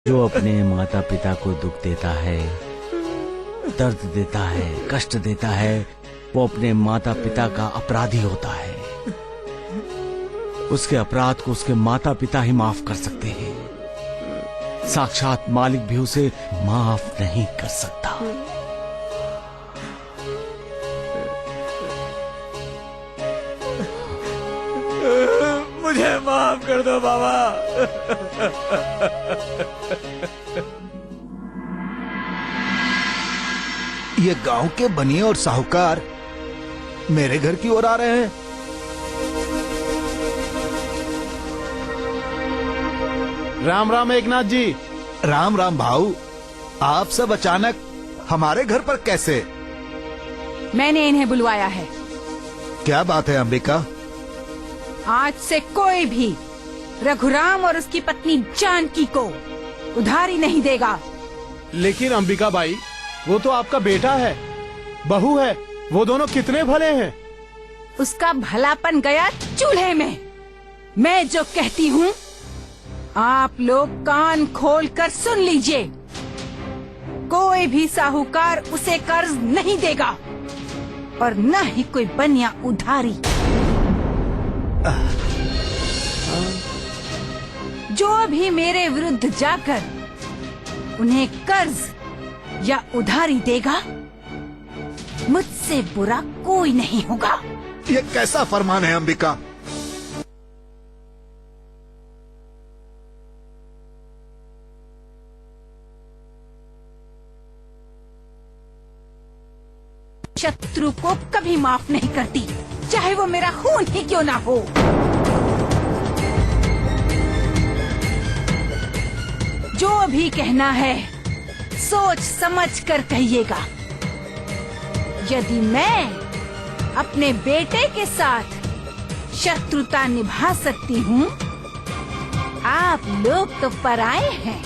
जो अपने माता पिता को दुख देता है, दर्द देता है, कष्ट देता है, वो अपने माता पिता का अपराधी होता है। उसके अपराध को उसके माता पिता ही माफ कर सकते हैं, साक्षात मालिक भी उसे माफ नहीं कर सकता। मुझे माफ कर दो बाबा। ये गांव के बनिए और साहूकार मेरे घर की ओर आ रहे हैं। राम राम एकनाथ जी। राम राम भाऊ, आप सब अचानक हमारे घर पर कैसे? मैंने इन्हें बुलवाया है। क्या बात है अंबिका? आज से कोई भी रघुराम और उसकी पत्नी जानकी को उधारी नहीं देगा। लेकिन अंबिका बाई, वो तो आपका बेटा है, बहू है, वो दोनों कितने भले हैं। उसका भलापन गया चूल्हे में। मैं जो कहती हूँ आप लोग कान खोलकर सुन लीजिए। कोई भी साहूकार उसे कर्ज नहीं देगा और न ही कोई बनिया उधारी। जो भी मेरे विरुद्ध जाकर उन्हें कर्ज या उधारी देगा, मुझसे बुरा कोई नहीं होगा। ये कैसा फरमान है अंबिका? शत्रु को कभी माफ नहीं करती, चाहे वो मेरा खून ही क्यों ना हो। जो भी कहना है सोच समझ कर कहिएगा। यदि मैं अपने बेटे के साथ शत्रुता निभा सकती हूँ, आप लोग तो पराए हैं।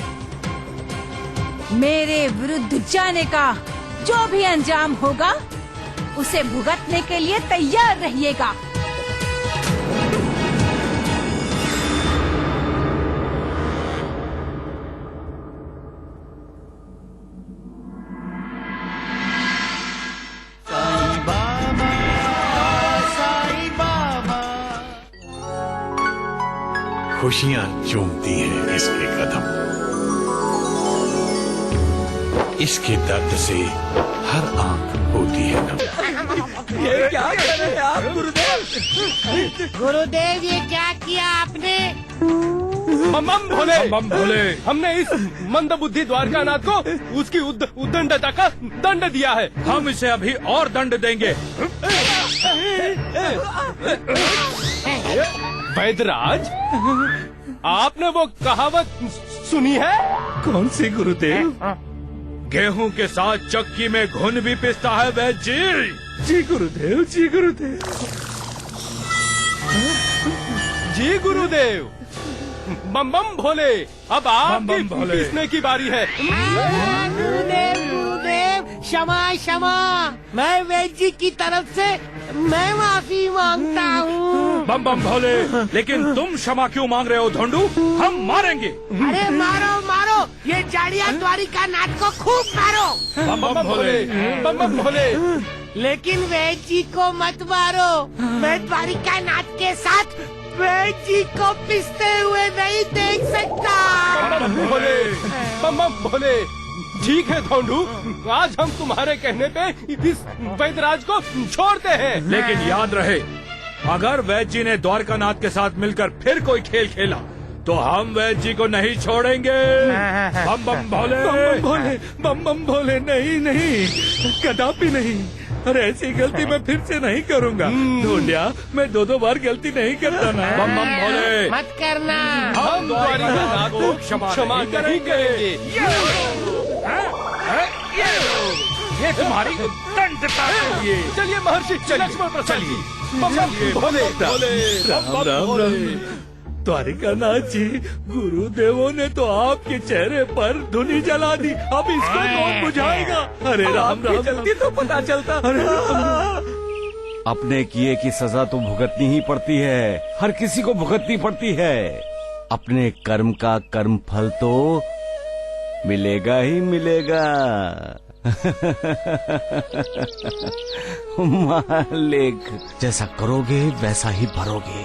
मेरे विरुद्ध जाने का जो भी अंजाम होगा उसे भुगतने के लिए तैयार रहिएगा। खुशियां चूमती हैं इसके कदम, इसके दर्द से हर आंख होती है नम। ये क्या कर रहे हैं आप गुरुदेव? गुरुदेव, ये क्या किया आपने? बम भोले, हमने इस मंदबुद्धि द्वारकानाथ को उसकी उद्दंडता का दंड दिया है। हम इसे अभी और दंड देंगे। वैद्यराज, आपने वो कहावत सुनी है? कौन सी गुरुदेव? गेहूं के साथ चक्की में घुन भी पिसता है वैद्य जी। जी गुरुदेव, जी गुरुदेव, जी गुरुदेव। बम बम भोले, अब आपकी पिसने की बारी है। गुरुदेव, गुरुदेव, क्षमा क्षमा। मैं वैद्य जी की तरफ से मैं माफी मांगता हूँ। बम बम भोले, लेकिन तुम क्षमा क्यों मांग रहे हो धोंडू? हम मारेंगे। अरे मारो मारो, ये जाड़िया द्वारिका नाथ को खूब मारो। बम बम भोले, बम बम भोले। लेकिन वैद्य जी को मत मारो। मैं द्वारिका नाथ के साथ वैद्य जी को पिसते हुए नहीं देख सकता। बम बम भोले, बम बम भोले। ठीक है धोंडू, आज हम तुम्हारे कहने पे इस वैद्यराज को छोड़ते हैं। लेकिन याद रहे, अगर वैद्य जी ने द्वारकानाथ के साथ मिलकर फिर कोई खेल खेला तो हम वैद्य जी को नहीं छोड़ेंगे। बम बम भोले, बम बम भोले, बम बम भोले। नहीं नहीं, कदापि नहीं। अरे ऐसी गलती मैं फिर से नहीं करूँगा। ढूंढिया, मैं दो बार गलती नहीं करता ना। बम बम भोले, मत करना। हम द्वारिकानाथ को क्षमा नहीं करेंगे। ये तुम्हारी दंडता के लिए। चलिए महर्षि, लक्ष्मण प्रसाद जी। बम बम भोले, राम राम राम। द्वारिकानाथ जी, गुरुदेवों ने तो आपके चेहरे पर धुनी जला दी, अब इसको कौन बुझाएगा? अरे राम राम, जल्दी तो पता चलता। अरे राम। अपने किए की सजा तो भुगतनी ही पड़ती है, हर किसी को भुगतनी पड़ती है। अपने कर्म का कर्म फल तो मिलेगा ही मिलेगा। मालिक, जैसा करोगे वैसा ही भरोगे।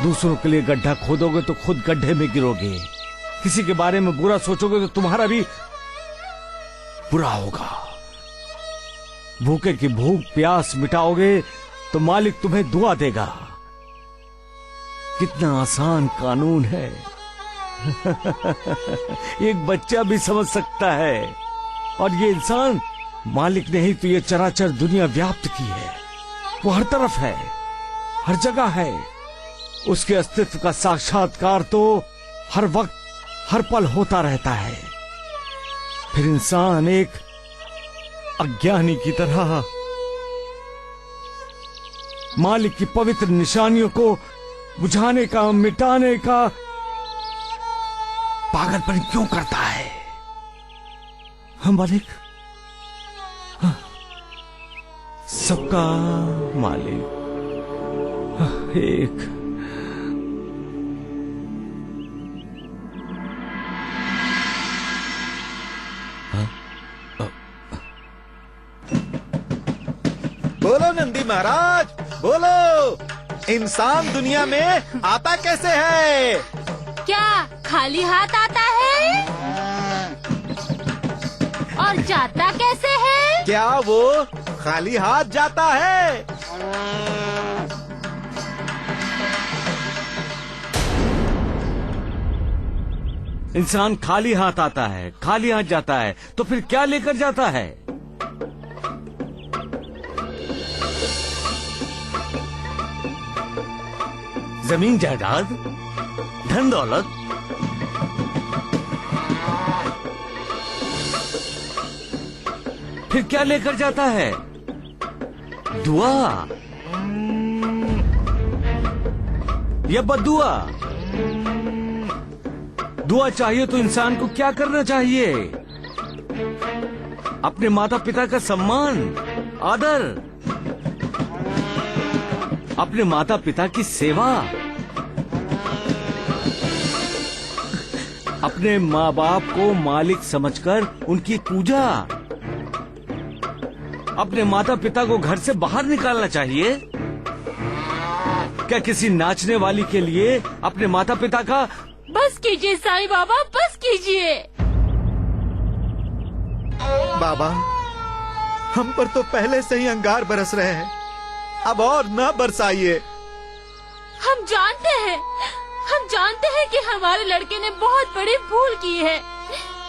दूसरों के लिए गड्ढा खोदोगे तो खुद गड्ढे में गिरोगे। किसी के बारे में बुरा सोचोगे तो तुम्हारा भी बुरा होगा। भूखे की भूख प्यास मिटाओगे तो मालिक तुम्हें दुआ देगा। कितना आसान कानून है। एक बच्चा भी समझ सकता है। और ये इंसान, मालिक ने ही तो ये चराचर दुनिया व्याप्त की है। वो हर तरफ है, हर जगह है। उसके अस्तित्व का साक्षात्कार तो हर वक्त हर पल होता रहता है। फिर इंसान एक अज्ञानी की तरह मालिक की पवित्र निशानियों को बुझाने का, मिटाने का पागलपन क्यों करता है? हम मालिक, सबका मालिक एक। बोलो नंदी महाराज, बोलो। इंसान दुनिया में आता कैसे है? क्या खाली हाथ आता है? और जाता कैसे है? क्या वो खाली हाथ जाता है? इंसान खाली हाथ आता है, खाली हाथ जाता है, तो फिर क्या लेकर जाता है? जमीन जायदाद, धन दौलत, फिर क्या लेकर जाता है? दुआ या बद्दुआ? दुआ चाहिए तो इंसान को क्या करना चाहिए? अपने माता पिता का सम्मान, आदर, अपने माता पिता की सेवा, अपने माँ बाप को मालिक समझकर उनकी पूजा। अपने माता पिता को घर से बाहर निकालना चाहिए। क्या किसी नाचने वाली के लिए अपने माता पिता का? बस कीजिए साईं बाबा, बस कीजिए। बाबा, हम पर तो पहले से ही अंगार बरस रहे हैं, अब और न बरसाइए। हम जानते हैं कि हमारे लड़के ने बहुत बड़ी भूल की है,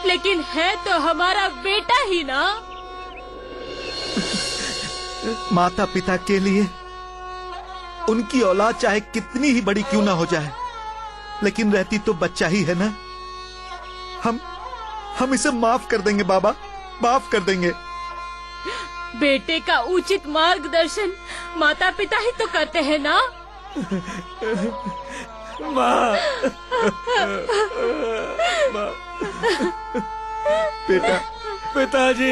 लेकिन है तो हमारा बेटा ही ना। माता पिता के लिए उनकी औलाद चाहे कितनी ही बड़ी क्यों ना हो जाए, लेकिन रहती तो बच्चा ही है ना। हम इसे माफ कर देंगे बाबा, माफ कर देंगे। बेटे का उचित मार्गदर्शन माता पिता ही तो करते हैं ना। माँ, बेटा, पिताजी,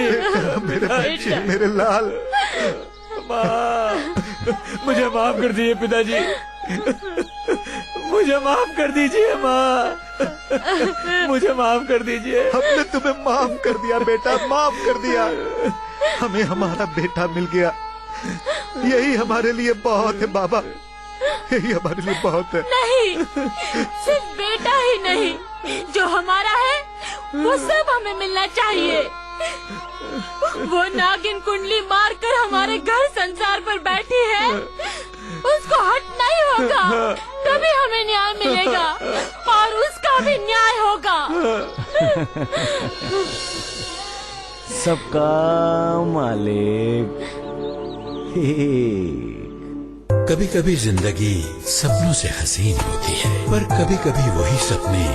मेरे बच्चे, मेरे लाल। माँ, मुझे माफ कर दीजिए पिताजी, मुझे माफ कर दीजिए माँ, मुझे माफ कर दीजिए। हमने तुम्हें माफ कर दिया बेटा, माफ कर दिया। हमें हमारा बेटा मिल गया, यही हमारे लिए बहुत है बाबा, यही हमारे लिए बहुत है। नहीं, सिर्फ बेटा ही नहीं, जो हमारा है वो सब हमें मिलना चाहिए। वो नागिन कुंडली मारकर हमारे घर संसार पर बैठी है, उसको हटना ही होगा, तभी हमें न्याय मिलेगा और उसका भी न्याय होगा। सबका मालिक एक। कभी कभी जिंदगी सपनों से हसीन होती है, पर कभी कभी वही सपने